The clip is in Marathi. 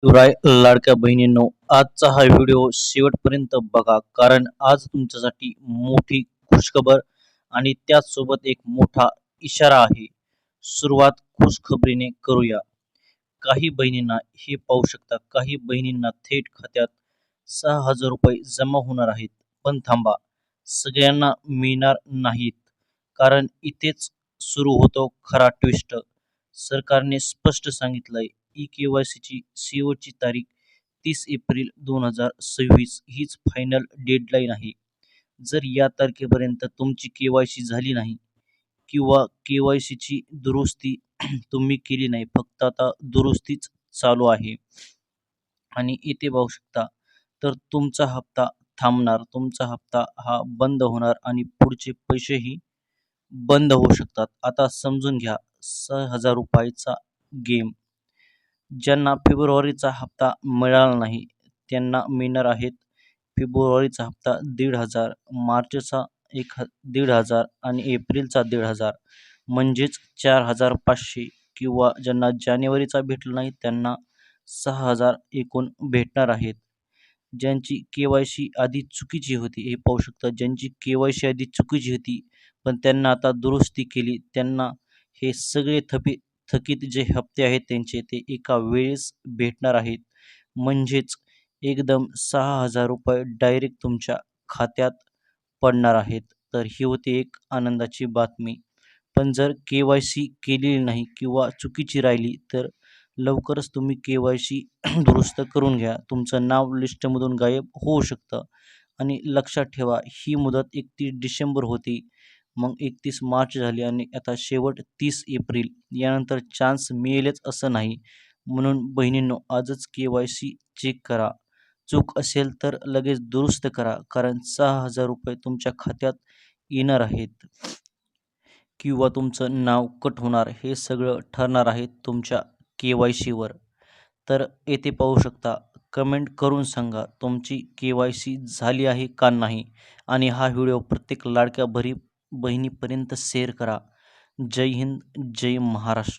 शिवराय लाडक्या बहिणींनो, आजचा हा व्हिडिओ शेवटपर्यंत बघा, कारण आज तुमच्यासाठी मोठी खुशखबर आणि त्याचसोबत एक मोठा इशारा आहे. सुरुवात खुशखबरीने करूया. काही बहिणींना हे पाहू शकता, काही बहिणींना थेट खात्यात 6,000 रुपये जमा होणार आहेत. पण थांबा, सगळ्यांना मिळणार नाहीत, कारण इथेच सुरू होतो खरा ट्विस्ट. सरकारने स्पष्ट सांगितलंय, ई-केवायसीची शेवटची तारीख 30 एप्रिल 2026 हीच फायनल डेडलाईन आहे. जर या तारखेपर्यंत तुमची केवायसी झाली नाही किंवा केवायसीची दुरुस्ती तुम्ही केली नाही, फक्त आता दुरुस्तीच चालू आहे आणि इथे पाहू शकता, तर तुमचा हप्ता थांबणार, तुमचा हप्ता हा बंद होणार आणि पुढचे पैसेही बंद होऊ शकतात. आता समजून घ्या 6,000 रुपयाचा गेम. ज्यांना फेब्रुवारीचा हप्ता मिळाला नाही त्यांना मिळणार आहेत फेब्रुवारीचा हप्ता 1,500, मार्चचा 1,500 आणि एप्रिलचा 1,500, म्हणजेच 4,500. किंवा ज्यांना जानेवारीचा भेटला नाही त्यांना 6,000 एकूण भेटणार आहेत. ज्यांची केवायसी आधी चुकीची होती, हे पाहू शकता, ज्यांची केवायसी आधी चुकीची होती पण त्यांना आता दुरुस्ती केली, त्यांना हे सगळे थकीत जे हप्ते आहेत त्यांचे ते एका वेळेस भेटणार आहेत. म्हणजेच एकदम 6,000 रुपये डायरेक्ट तुमच्या खात्यात पडणार आहेत. तर ही होती एक आनंदाची बातमी. पण जर केवायसी केलेली नाही किंवा चुकीची राहिली तर लवकरच तुम्ही केवायसी दुरुस्त करून घ्या. तुमचं नाव लिस्टमधून गायब होऊ शकतं. आणि लक्षात ठेवा, ही मुदत 31 डिसेंबर होती, मग 31 मार्च झाली आणि आता शेवट 30 एप्रिल. यानंतर चान्स मिळेलच असं नाही. म्हणून बहिणींनो, आजच केवायसी चेक करा. चूक असेल तर लगेच दुरुस्त करा, कारण 6,000 रुपये तुमच्या खात्यात येणार आहेत किंवा तुमचं नाव कट होणार, हे सगळं ठरणार आहे तुमच्या केवायसीवर. तर येथे पाहू शकता, कमेंट करून सांगा तुमची केवायसी झाली आहे का नाही आणि हा व्हिडिओ प्रत्येक लाडक्या बहिणीपर्यंत शेअर करा. जय हिंद, जय महाराष्ट्र.